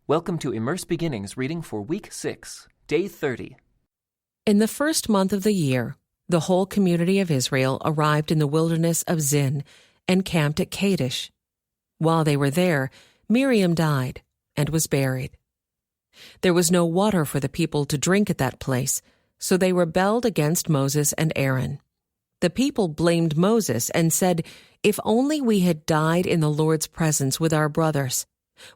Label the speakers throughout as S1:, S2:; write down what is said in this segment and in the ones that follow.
S1: Welcome to Immerse Beginnings reading for Week 6, Day 30.
S2: In the first month of the year, the whole community of Israel arrived in the wilderness of Zin and camped at Kadesh. While they were there, Miriam died and was buried. There was no water for the people to drink at that place, so they rebelled against Moses and Aaron. The people blamed Moses and said, "If only we had died in the Lord's presence with our brothers.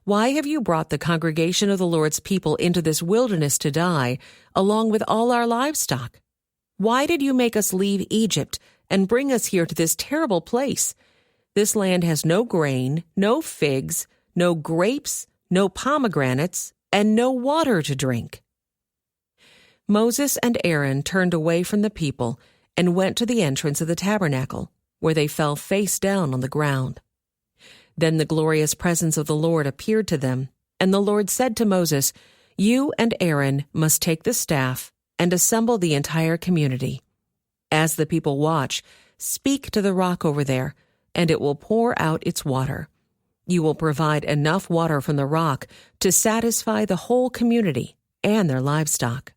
S2: Why have you brought the congregation of the Lord's people into this wilderness to die, along with all our livestock? Why did you make us leave Egypt and bring us here to this terrible place? This land has no grain, no figs, no grapes, no pomegranates, and no water to drink." Moses and Aaron turned away from the people and went to the entrance of the tabernacle, where they fell face down on the ground. Then the glorious presence of the Lord appeared to them, and the Lord said to Moses, "You and Aaron must take the staff and assemble the entire community. As the people watch, speak to the rock over there, and it will pour out its water. You will provide enough water from the rock to satisfy the whole community and their livestock."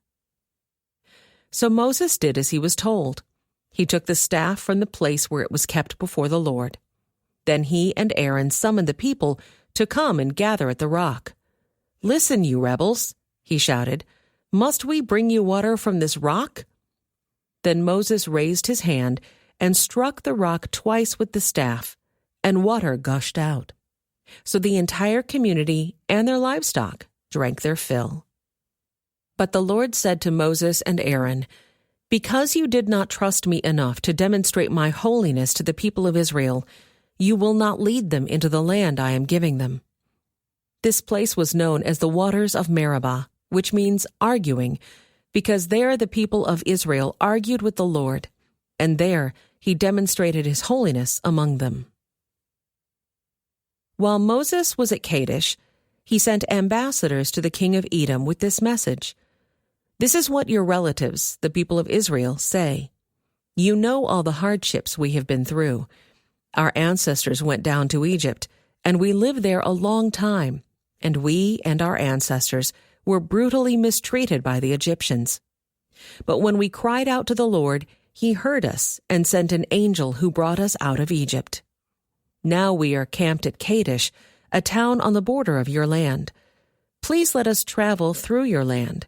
S2: So Moses did as he was told. He took the staff from the place where it was kept before the Lord. Then he and Aaron summoned the people to come and gather at the rock. "Listen, you rebels," he shouted. "Must we bring you water from this rock?" Then Moses raised his hand and struck the rock twice with the staff, and water gushed out. So the entire community and their livestock drank their fill. But the Lord said to Moses and Aaron, "Because you did not trust me enough to demonstrate my holiness to the people of Israel, you will not lead them into the land I am giving them." This place was known as the waters of Meribah, which means arguing, because there the people of Israel argued with the Lord, and there he demonstrated his holiness among them. While Moses was at Kadesh, he sent ambassadors to the king of Edom with this message: "This is what your relatives, the people of Israel, say. You know all the hardships we have been through. Our ancestors went down to Egypt, and we lived there a long time, and we and our ancestors were brutally mistreated by the Egyptians. But when we cried out to the Lord, he heard us and sent an angel who brought us out of Egypt. Now we are camped at Kadesh, a town on the border of your land. Please let us travel through your land.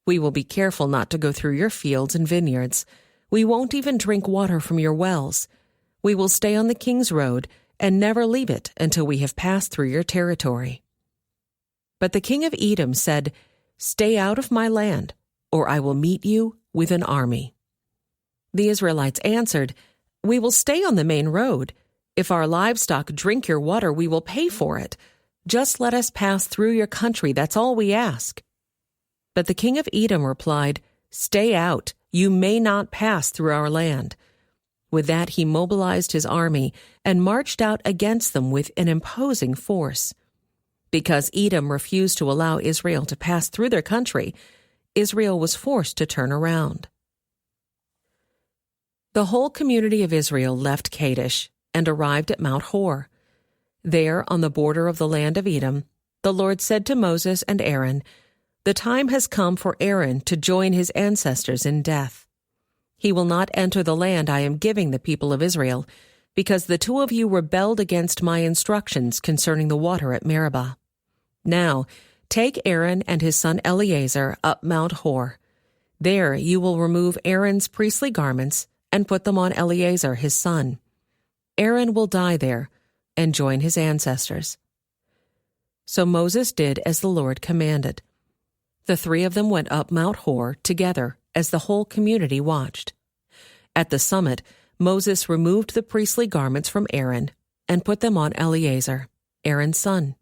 S2: We will be careful not to go through your fields and vineyards. We won't even drink water from your wells. We will stay on the king's road and never leave it until we have passed through your territory." But the king of Edom said, "Stay out of my land, or I will meet you with an army." The Israelites answered, "We will stay on the main road. If our livestock drink your water, we will pay for it. Just let us pass through your country, that's all we ask." But the king of Edom replied, "Stay out, you may not pass through our land." With that, he mobilized his army and marched out against them with an imposing force. Because Edom refused to allow Israel to pass through their country, Israel was forced to turn around. The whole community of Israel left Kadesh and arrived at Mount Hor. There, on the border of the land of Edom, the Lord said to Moses and Aaron, "The time has come for Aaron to join his ancestors in death. He will not enter the land I am giving the people of Israel, because the two of you rebelled against my instructions concerning the water at Meribah. Now, take Aaron and his son Eleazar up Mount Hor. There you will remove Aaron's priestly garments and put them on Eleazar his son. Aaron will die there and join his ancestors." So Moses did as the Lord commanded. The three of them went up Mount Hor together as the whole community watched. At the summit, Moses removed the priestly garments from Aaron and put them on Eleazar, Aaron's son.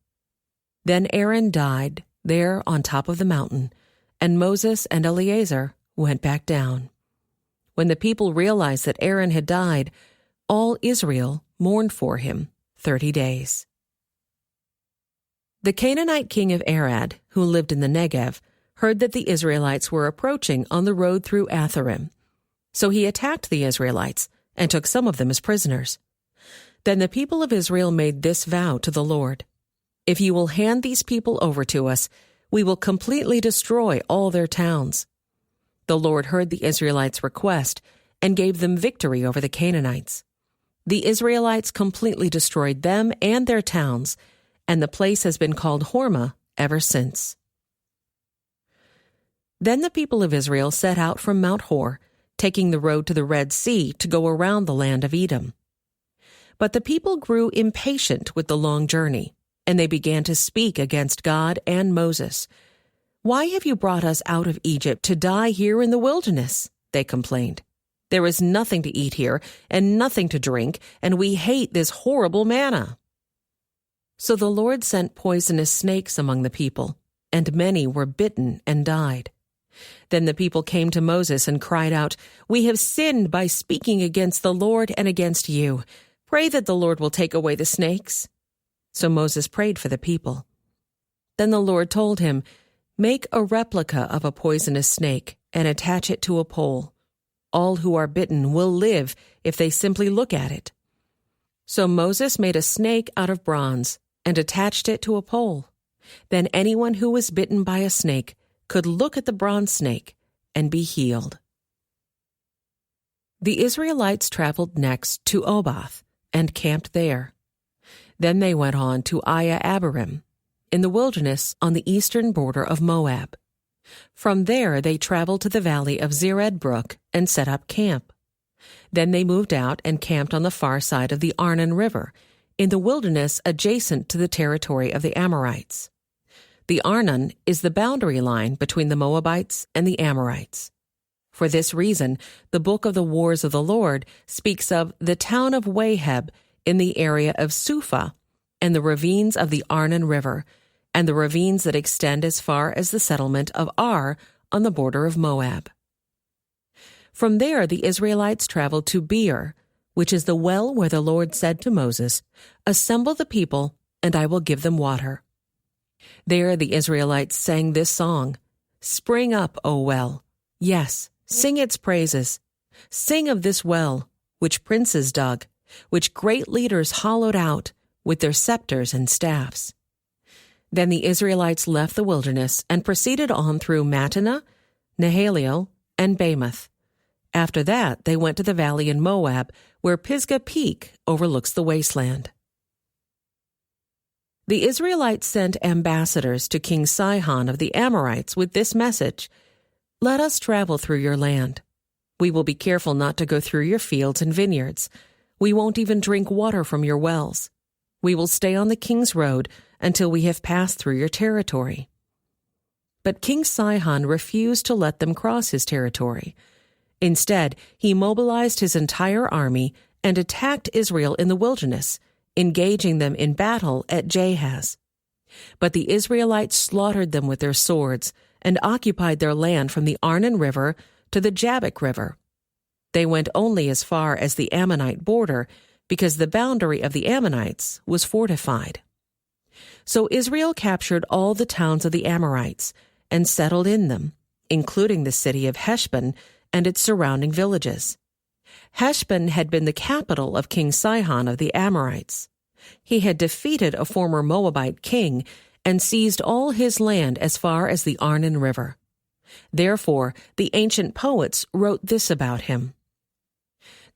S2: Then Aaron died there on top of the mountain, and Moses and Eleazar went back down. When the people realized that Aaron had died, all Israel mourned for him 30 days. The Canaanite king of Arad, who lived in the Negev, heard that the Israelites were approaching on the road through Atharim. So he attacked the Israelites and took some of them as prisoners. Then the people of Israel made this vow to the Lord: If you will hand these people over to us, we will completely destroy all their towns." The Lord heard the Israelites' request and gave them victory over the Canaanites. The Israelites completely destroyed them and their towns, and the place has been called Hormah ever since. Then the people of Israel set out from Mount Hor, taking the road to the Red Sea to go around the land of Edom. But the people grew impatient with the long journey, and they began to speak against God and Moses. "Why have you brought us out of Egypt to die here in the wilderness?" they complained. "There is nothing to eat here and nothing to drink, and we hate this horrible manna." So the Lord sent poisonous snakes among the people, and many were bitten and died. Then the people came to Moses and cried out, "We have sinned by speaking against the Lord and against you. Pray that the Lord will take away the snakes." So Moses prayed for the people. Then the Lord told him, "Make a replica of a poisonous snake and attach it to a pole. All who are bitten will live if they simply look at it." So Moses made a snake out of bronze and attached it to a pole. Then anyone who was bitten by a snake could look at the bronze snake and be healed. The Israelites traveled next to Oboth and camped there. Then they went on to Abarim, in the wilderness on the eastern border of Moab. From there they traveled to the valley of Zered Brook and set up camp. Then they moved out and camped on the far side of the Arnon River, in the wilderness adjacent to the territory of the Amorites. The Arnon is the boundary line between the Moabites and the Amorites. For this reason, the book of the Wars of the Lord speaks of the town of Waheb in the area of Suphah, and the ravines of the Arnon River, and the ravines that extend as far as the settlement of Ar on the border of Moab. From there the Israelites traveled to Beer, which is the well where the Lord said to Moses, "Assemble the people, and I will give them water." There the Israelites sang this song, "Spring up, O well. Yes, sing its praises. Sing of this well, which princes dug, which great leaders hollowed out with their scepters and staffs." Then the Israelites left the wilderness and proceeded on through Mattanah, Nahaliel, and Bamoth. After that, they went to the valley in Moab, where Pisgah Peak overlooks the wasteland. The Israelites sent ambassadors to King Sihon of the Amorites with this message, "Let us travel through your land. We will be careful not to go through your fields and vineyards. We won't even drink water from your wells. We will stay on the king's road until we have passed through your territory." But King Sihon refused to let them cross his territory. Instead, he mobilized his entire army and attacked Israel in the wilderness, engaging them in battle at Jahaz. But the Israelites slaughtered them with their swords and occupied their land from the Arnon River to the Jabbok River. They went only as far as the Ammonite border, because the boundary of the Ammonites was fortified. So Israel captured all the towns of the Amorites and settled in them, including the city of Heshbon and its surrounding villages. Heshbon had been the capital of King Sihon of the Amorites. He had defeated a former Moabite king and seized all his land as far as the Arnon River. Therefore, the ancient poets wrote this about him: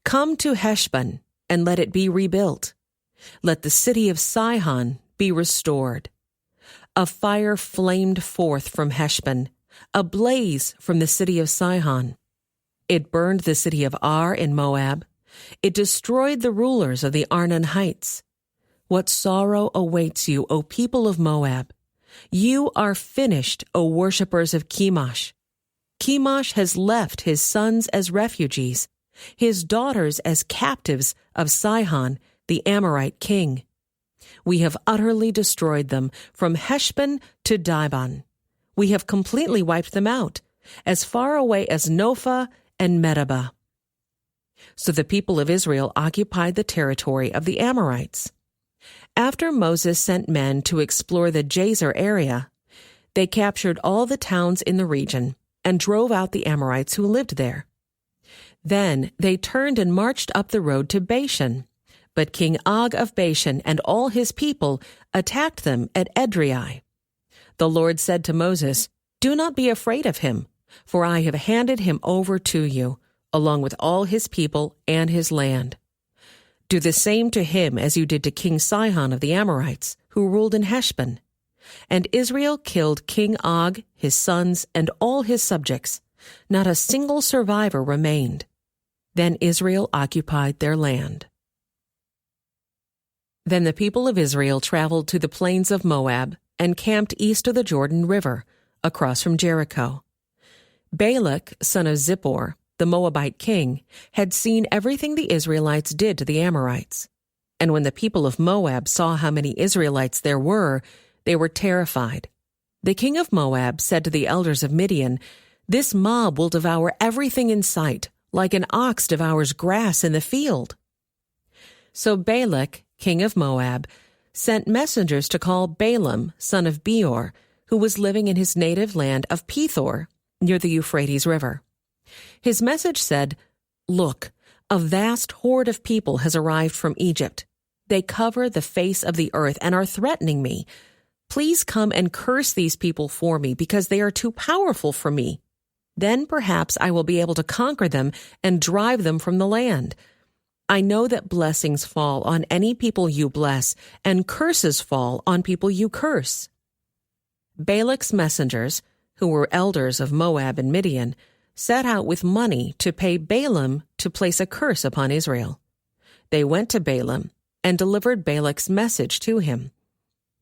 S2: "Come to Heshbon, and let it be rebuilt. Let the city of Sihon be restored. A fire flamed forth from Heshbon, a blaze from the city of Sihon. It burned the city of Ar in Moab. It destroyed the rulers of the Arnon Heights. What sorrow awaits you, O people of Moab! You are finished, O worshippers of Chemosh. Chemosh has left his sons as refugees, his daughters as captives of Sihon, the Amorite king. We have utterly destroyed them from Heshbon to Dibon. We have completely wiped them out, as far away as Nophah and Medeba." So the people of Israel occupied the territory of the Amorites. After Moses sent men to explore the Jazer area, they captured all the towns in the region and drove out the Amorites who lived there. Then they turned and marched up the road to Bashan, But King Og of Bashan and all his people attacked them at Edrei. The Lord said to Moses, "Do not be afraid of him, for I have handed him over to you, along with all his people and his land. Do the same to him as you did to King Sihon of the Amorites, who ruled in Heshbon." And Israel killed King Og, his sons, and all his subjects. Not a single survivor remained. Then Israel occupied their land. Then the people of Israel traveled to the plains of Moab and camped east of the Jordan River, across from Jericho. Balak, son of Zippor, the Moabite king, had seen everything the Israelites did to the Amorites. And when the people of Moab saw how many Israelites there were, they were terrified. The king of Moab said to the elders of Midian, "This mob will devour everything in sight, like an ox devours grass in the field." So Balak, king of Moab, sent messengers to call Balaam, son of Beor, who was living in his native land of Pethor, near the Euphrates River. His message said, "Look, a vast horde of people has arrived from Egypt. They cover the face of the earth and are threatening me. Please come and curse these people for me, because they are too powerful for me. Then perhaps I will be able to conquer them and drive them from the land. I know that blessings fall on any people you bless, and curses fall on people you curse." Balak's messengers, who were elders of Moab and Midian, set out with money to pay Balaam to place a curse upon Israel. They went to Balaam and delivered Balak's message to him.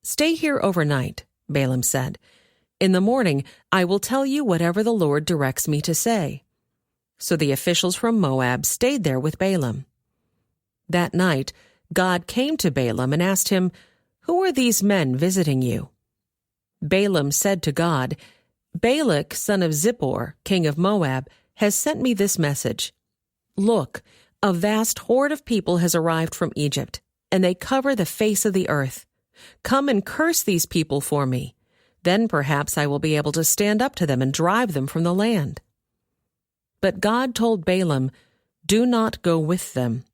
S2: "Stay here overnight," Balaam said. "In the morning I will tell you whatever the Lord directs me to say." So the officials from Moab stayed there with Balaam. That night God came to Balaam and asked him, "Who are these men visiting you?" Balaam said to God, "Balak, son of Zippor, king of Moab, has sent me this message. Look, a vast horde of people has arrived from Egypt, and they cover the face of the earth. Come and curse these people for me. Then perhaps I will be able to stand up to them and drive them from the land." But God told Balaam, "Do not go with them.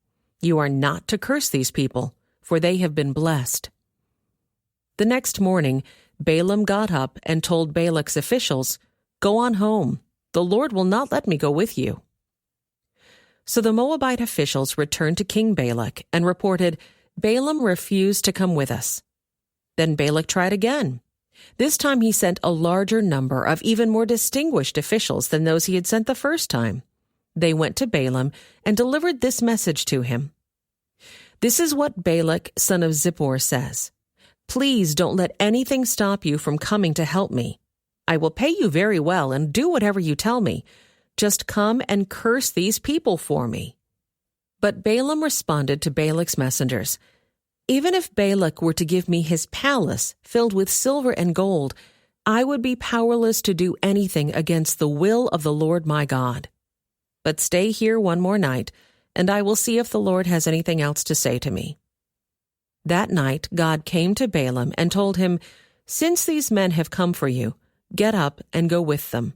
S2: You are not to curse these people, for they have been blessed." The next morning, Balaam got up and told Balak's officials, "Go on home. The Lord will not let me go with you." So the Moabite officials returned to King Balak and reported, "Balaam refused to come with us." Then Balak tried again. This time he sent a larger number of even more distinguished officials than those he had sent the first time. They went to Balaam and delivered this message to him. "This is what Balak, son of Zippor, says. Please don't let anything stop you from coming to help me. I will pay you very well and do whatever you tell me. Just come and curse these people for me." But Balaam responded to Balak's messengers, "Even if Balak were to give me his palace filled with silver and gold, I would be powerless to do anything against the will of the Lord my God. But stay here one more night, and I will see if the Lord has anything else to say to me." That night God came to Balaam and told him, "Since these men have come for you, get up and go with them.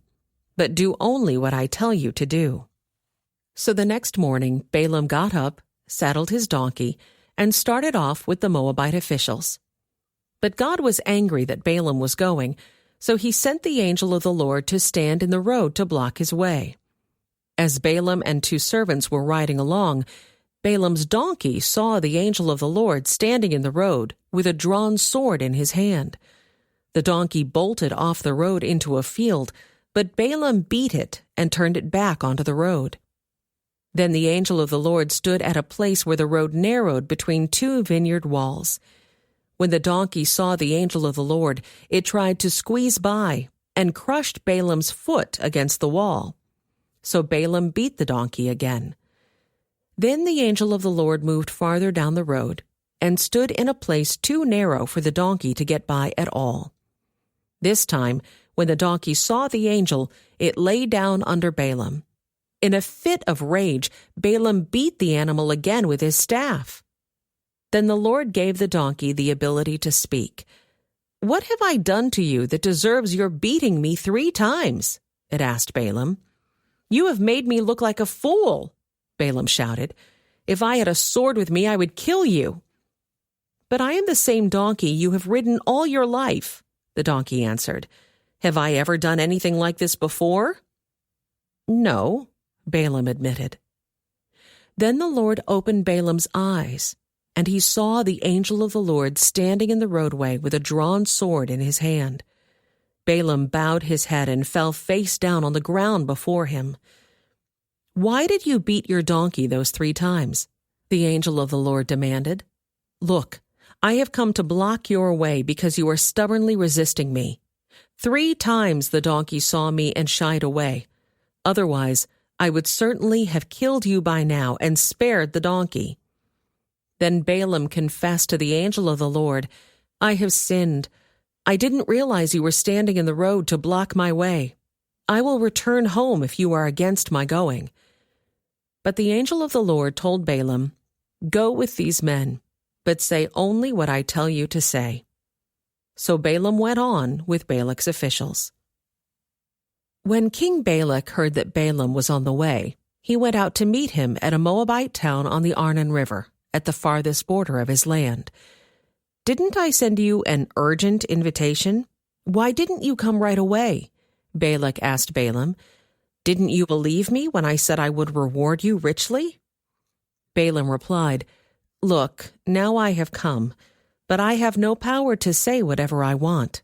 S2: But do only what I tell you to do." So the next morning Balaam got up, saddled his donkey, and started off with the Moabite officials. But God was angry that Balaam was going, so he sent the angel of the Lord to stand in the road to block his way. As Balaam and 2 servants were riding along, Balaam's donkey saw the angel of the Lord standing in the road with a drawn sword in his hand. The donkey bolted off the road into a field, but Balaam beat it and turned it back onto the road. Then the angel of the Lord stood at a place where the road narrowed between 2 vineyard walls. When the donkey saw the angel of the Lord, it tried to squeeze by and crushed Balaam's foot against the wall. So Balaam beat the donkey again. Then the angel of the Lord moved farther down the road and stood in a place too narrow for the donkey to get by at all. This time, when the donkey saw the angel, it lay down under Balaam. In a fit of rage, Balaam beat the animal again with his staff. Then the Lord gave the donkey the ability to speak. "What have I done to you that deserves your beating me 3 times?" it asked Balaam. "You have made me look like a fool," Balaam shouted. If I had a sword with me, I would kill you." "But I am the same donkey you have ridden all your life," the donkey answered. "Have I ever done anything like this before?" "No," Balaam admitted. Then the Lord opened Balaam's eyes, and he saw the angel of the Lord standing in the roadway with a drawn sword in his hand. Balaam bowed his head and fell face down on the ground before him. "Why did you beat your donkey those 3 times?" the angel of the Lord demanded. "Look, I have come to block your way because you are stubbornly resisting me. 3 times the donkey saw me and shied away. Otherwise, I would certainly have killed you by now and spared the donkey." Then Balaam confessed to the angel of the Lord, "I have sinned. I didn't realize you were standing in the road to block my way. I will return home if you are against my going." But the angel of the Lord told Balaam, "Go with these men, but say only what I tell you to say." So Balaam went on with Balak's officials. When King Balak heard that Balaam was on the way, he went out to meet him at a Moabite town on the Arnon River, at the farthest border of his land. "Didn't I send you an urgent invitation? Why didn't you come right away?" Balak asked Balaam. "Didn't you believe me when I said I would reward you richly?" Balaam replied, "Look, now I have come, but I have no power to say whatever I want.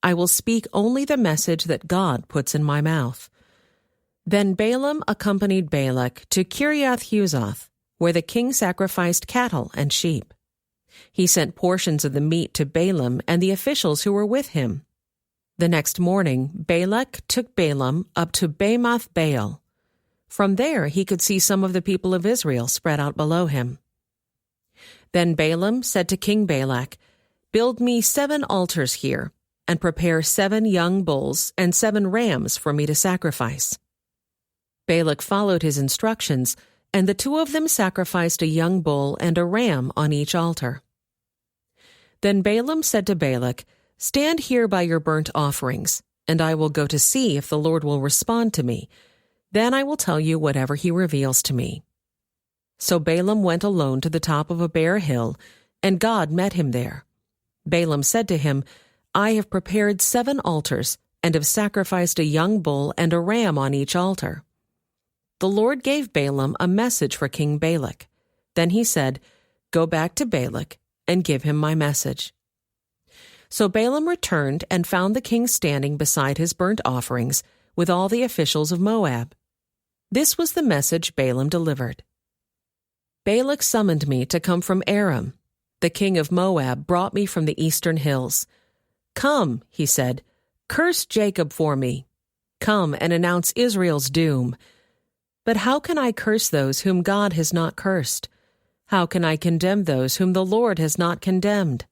S2: I will speak only the message that God puts in my mouth." Then Balaam accompanied Balak to Kiriath-Huzoth, where the king sacrificed cattle and sheep. He sent portions of the meat to Balaam and the officials who were with him. The next morning, Balak took Balaam up to Bamoth Baal. From there he could see some of the people of Israel spread out below him. Then Balaam said to King Balak, "Build me 7 altars here, and prepare 7 young bulls and 7 rams for me to sacrifice." Balak followed his instructions, and the 2 of them sacrificed a young bull and a ram on each altar. Then Balaam said to Balak, "Stand here by your burnt offerings, and I will go to see if the Lord will respond to me. Then I will tell you whatever he reveals to me." So Balaam went alone to the top of a bare hill, and God met him there. Balaam said to him, "I have prepared 7 altars, and have sacrificed a young bull and a ram on each altar." The Lord gave Balaam a message for King Balak. Then he said, "Go back to Balak and give him my message." So Balaam returned and found the king standing beside his burnt offerings with all the officials of Moab. This was the message Balaam delivered. "Balak summoned me to come from Aram. The king of Moab brought me from the eastern hills. 'Come,' he said, 'curse Jacob for me. Come and announce Israel's doom.' But how can I curse those whom God has not cursed? How can I condemn those whom the Lord has not condemned?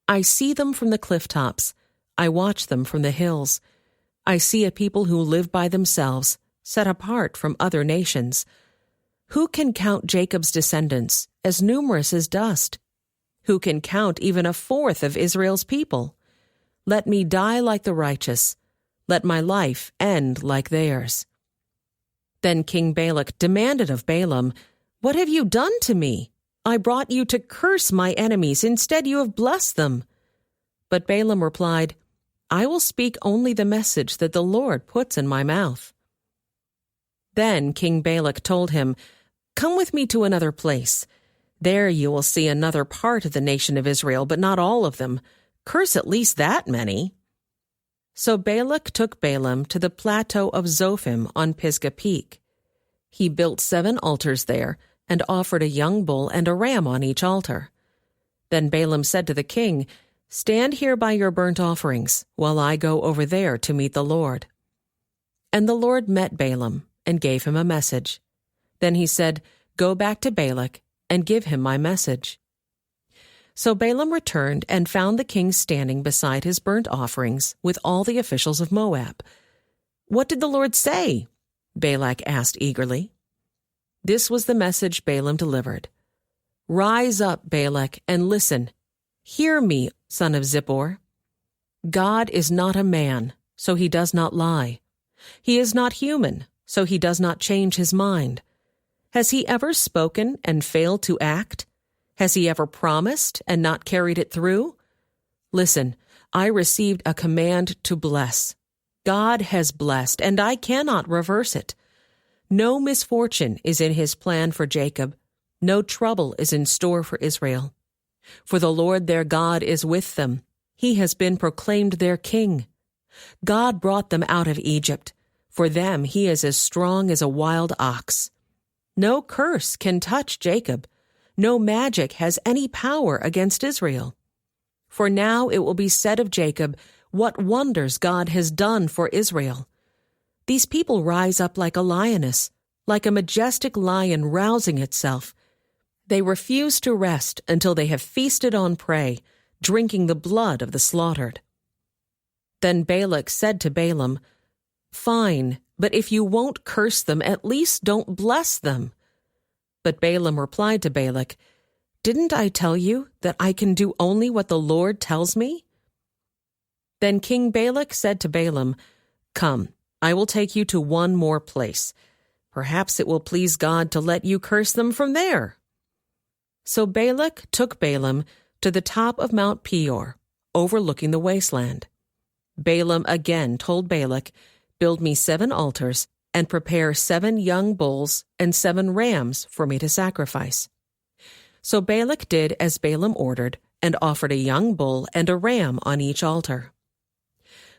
S2: I see them from the cliff tops. I watch them from the hills. I see a people who live by themselves, set apart from other nations. Who can count Jacob's descendants, as numerous as dust? Who can count even 1/4 of Israel's people? Let me die like the righteous. Let my life end like theirs." Then King Balak demanded of Balaam, "What have you done to me? I brought you to curse my enemies. Instead, you have blessed them." But Balaam replied, "I will speak only the message that the Lord puts in my mouth." Then King Balak told him, "Come with me to another place. There you will see another part of the nation of Israel, but not all of them. Curse at least that many." So Balak took Balaam to the plateau of Zophim on Pisgah Peak. He built 7 altars there and offered a young bull and a ram on each altar. Then Balaam said to the king, "Stand here by your burnt offerings, while I go over there to meet the Lord." And the Lord met Balaam and gave him a message. Then he said, "Go back to Balak and give him my message." So Balaam returned and found the king standing beside his burnt offerings with all the officials of Moab. "What did the Lord say?" Balak asked eagerly. This was the message Balaam delivered. "Rise up, Balak, and listen. Hear me, son of Zippor. God is not a man, so he does not lie. He is not human, so he does not change his mind. Has he ever spoken and failed to act? Has he ever promised and not carried it through? Listen, I received a command to bless. God has blessed, and I cannot reverse it. No misfortune is in his plan for Jacob. No trouble is in store for Israel. For the Lord their God is with them. He has been proclaimed their king. God brought them out of Egypt. For them he is as strong as a wild ox. No curse can touch Jacob. No magic has any power against Israel. For now it will be said of Jacob, what wonders God has done for Israel. These people rise up like a lioness, like a majestic lion rousing itself. They refuse to rest until they have feasted on prey, drinking the blood of the slaughtered. Then Balak said to Balaam, "Fine, but if you won't curse them, at least don't bless them." But Balaam replied to Balak, "Didn't I tell you that I can do only what the Lord tells me?" Then King Balak said to Balaam, "Come, I will take you to one more place. Perhaps it will please God to let you curse them from there." So Balak took Balaam to the top of Mount Peor, overlooking the wasteland. Balaam again told Balak, "Build me 7 altars, and prepare 7 young bulls and 7 rams for me to sacrifice." So Balak did as Balaam ordered, and offered a young bull and a ram on each altar.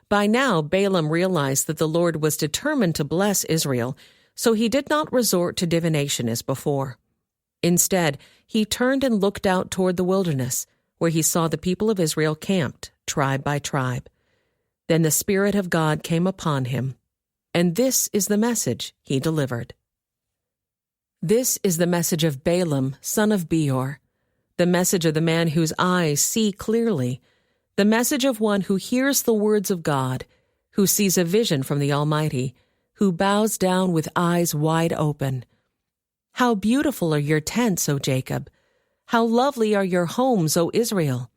S2: By now Balaam realized that the Lord was determined to bless Israel, so he did not resort to divination as before. Instead, he turned and looked out toward the wilderness, where he saw the people of Israel camped, tribe by tribe. Then the Spirit of God came upon him, and this is the message he delivered. This is the message of Balaam, son of Beor, the message of the man whose eyes see clearly, the message of one who hears the words of God, who sees a vision from the Almighty, who bows down with eyes wide open. How beautiful are your tents, O Jacob! How lovely are your homes, O Israel!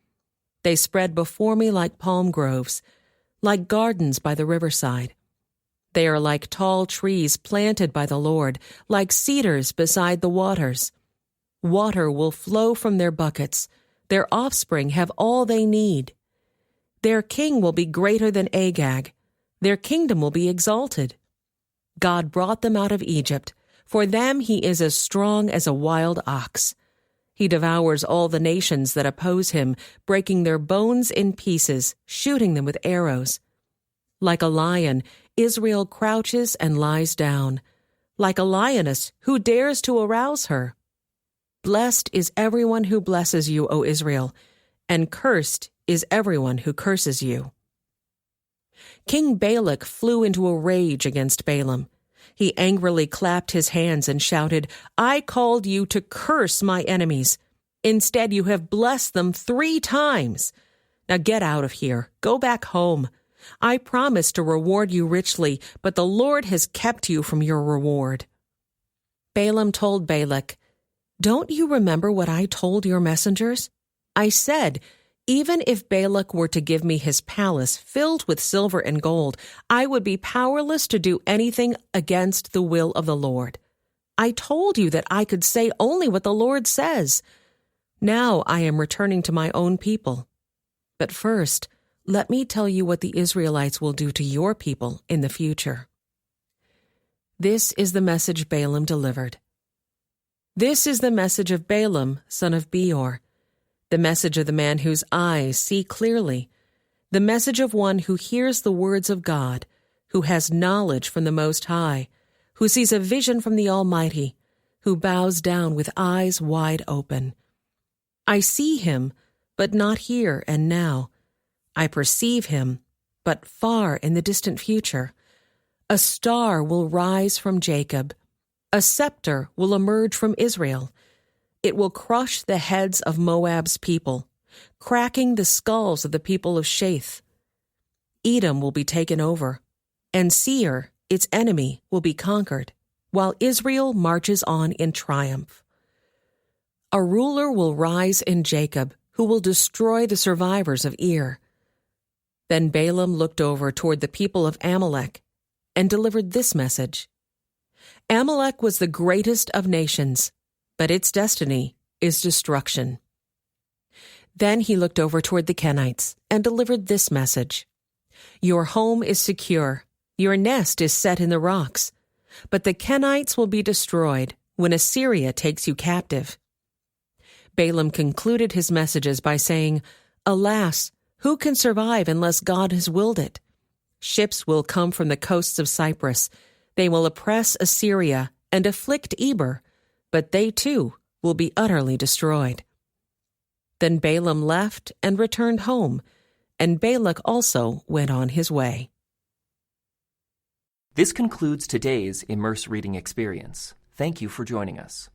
S2: They spread before me like palm groves, like gardens by the riverside. They are like tall trees planted by the Lord, like cedars beside the waters. Water will flow from their buckets. Their offspring have all they need. Their king will be greater than Agag. Their kingdom will be exalted. God brought them out of Egypt. For them he is as strong as a wild ox. He devours all the nations that oppose him, breaking their bones in pieces, shooting them with arrows. Like a lion, Israel crouches and lies down. Like a lioness, who dares to arouse her? Blessed is everyone who blesses you, O Israel, and cursed is everyone who curses you. King Balak flew into a rage against Balaam. He angrily clapped his hands and shouted, "I called you to curse my enemies. Instead, you have blessed them 3 times. Now get out of here. Go back home. I promised to reward you richly, but the Lord has kept you from your reward." Balaam told Balak, "Don't you remember what I told your messengers? I said, even if Balak were to give me his palace filled with silver and gold, I would be powerless to do anything against the will of the Lord. I told you that I could say only what the Lord says. Now I am returning to my own people. But first, let me tell you what the Israelites will do to your people in the future." This is the message Balaam delivered. This is the message of Balaam, son of Beor, the message of the man whose eyes see clearly, the message of one who hears the words of God, who has knowledge from the Most High, who sees a vision from the Almighty, who bows down with eyes wide open. I see him, but not here and now. I perceive him, but far in the distant future. A star will rise from Jacob. A scepter will emerge from Israel. It will crush the heads of Moab's people, cracking the skulls of the people of Shaith. Edom will be taken over, and Seir, its enemy, will be conquered, while Israel marches on in triumph. A ruler will rise in Jacob, who will destroy the survivors of Ir. Then Balaam looked over toward the people of Amalek and delivered this message. Amalek was the greatest of nations, but its destiny is destruction. Then he looked over toward the Kenites and delivered this message: Your home is secure, your nest is set in the rocks, but the Kenites will be destroyed when Assyria takes you captive. Balaam concluded his messages by saying, Alas, who can survive unless God has willed it? Ships will come from the coasts of Cyprus. They will oppress Assyria and afflict Eber, but they too will be utterly destroyed. Then Balaam left and returned home, and Balak also went on his way.
S1: This concludes today's Immerse reading experience. Thank you for joining us.